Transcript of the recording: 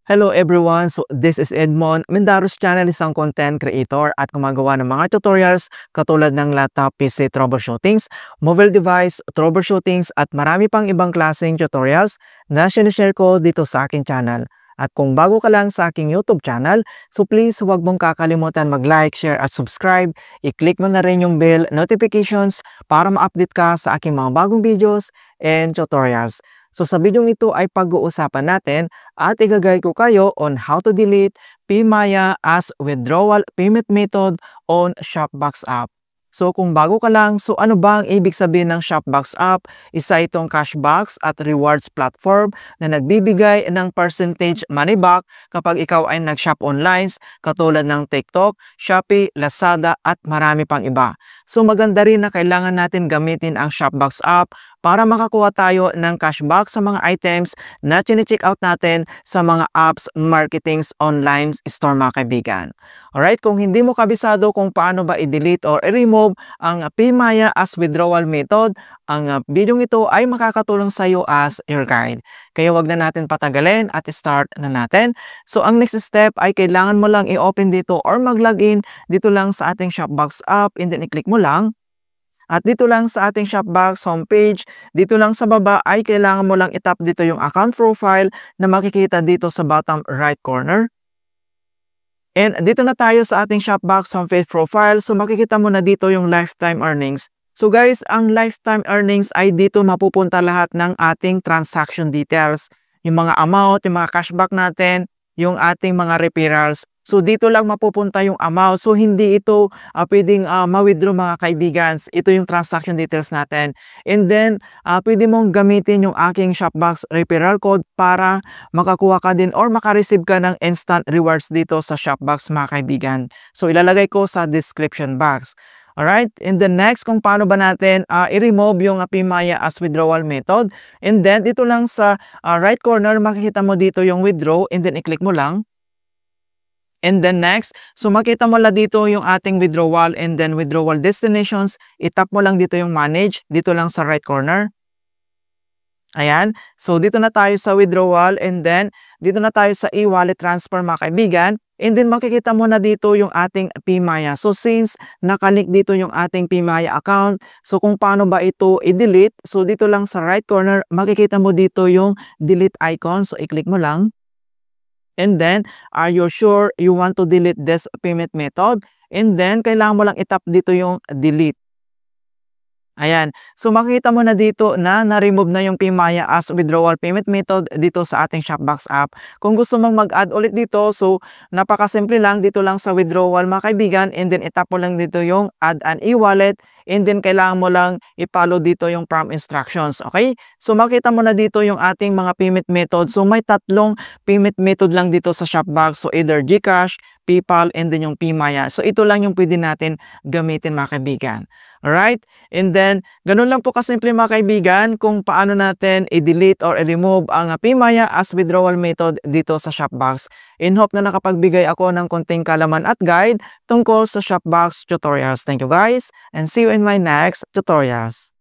Hello everyone! So this is Edmond, Mendaros Channel, isang content creator at gumagawa ng mga tutorials katulad ng laptop PC troubleshootings, mobile device troubleshootings at marami pang ibang klaseng tutorials na sinishare ko dito sa aking channel. At kung bago ka lang sa aking YouTube channel, so please huwag mong kakalimutan mag-like, share at subscribe. I-click mo na rin yung bell notifications para ma-update ka sa aking mga bagong videos and tutorials. So sa video ito ay pag-uusapan natin at igagay ko kayo on how to delete PMaya as withdrawal payment method on Shopbox app. So kung bago ka lang, so ano ba ang ibig sabihin ng Shopbox app? Isa itong cashbox at rewards platform na nagbibigay ng percentage money back kapag ikaw ay nag-shop online katulad ng TikTok, Shopee, Lazada at marami pang iba. So maganda rin na kailangan natin gamitin ang Shopbox app para makakuha tayo ng cashback sa mga items na chine-check out natin sa mga apps marketings online store mga kaibigan. Alright, kung hindi mo kabisado kung paano ba i-delete or i-remove ang PMaya as withdrawal method, ang video ito ay makakatulong sa iyo as your guide. Kaya wag na natin patagalin at start na natin. So ang next step ay kailangan mo lang i-open dito or mag-login dito lang sa ating Shopbox app and then i-click mo lang. At dito lang sa ating Shopbox homepage, dito lang sa baba ay kailangan mo lang itap dito yung account profile na makikita dito sa bottom right corner. And dito na tayo sa ating Shopbox homepage profile. So makikita mo na dito yung lifetime earnings. So guys, ang lifetime earnings ay dito mapupunta lahat ng ating transaction details. Yung mga amount, yung mga cashback natin, yung ating mga referrals. So dito lang mapupunta yung amount. So hindi ito pwedeng ma-withdraw mga kaibigan. Ito yung transaction details natin. And then pwede mong gamitin yung aking Shopbox referral code para makakuha ka din or makareceive ka ng instant rewards dito sa Shopbox mga kaibigan. So ilalagay ko sa description box. Alright, and then next kung paano ba natin i-remove yung PMaya as withdrawal method. And then dito lang sa right corner makikita mo dito yung withdraw and then i-click mo lang. And then next, so makita mo lang dito yung ating withdrawal and then withdrawal destinations. I-tap mo lang dito yung manage, dito lang sa right corner. Ayan, so dito na tayo sa withdrawal and then dito na tayo sa e-wallet transfer mga kaibigan. And then makikita mo na dito yung ating PMaya. So since nakalink dito yung ating PMaya account, so kung paano ba ito i-delete, so dito lang sa right corner, makikita mo dito yung delete icon. So i-click mo lang. And then, are you sure you want to delete this payment method? And then, kailangan mo lang itap dito yung delete. Ayan. So, makikita mo na dito na na-remove na yung PMaya as withdrawal payment method dito sa ating Shopbox app. Kung gusto mong mag-add ulit dito, so, napakasimple lang dito lang sa withdrawal mga kaibigan and then itap mo lang dito yung add an e-wallet and then kailangan mo lang i-follow dito yung prompt instructions. Okay? So, makita mo na dito yung ating mga payment method. So, may tatlong payment method lang dito sa Shopbox. So, either GCash, PayPal, and then yung PMaya. So, ito lang yung pwede natin gamitin mga kaibigan. Alright? And then, ganun lang po kasimple mga kaibigan kung paano natin i-delete or i-remove ang PMaya as withdrawal method dito sa Shopbox. In hope na nakapagbigay ako ng konting kalaman at guide tungkol sa Shopbox tutorials. Thank you guys and see you in my next tutorials.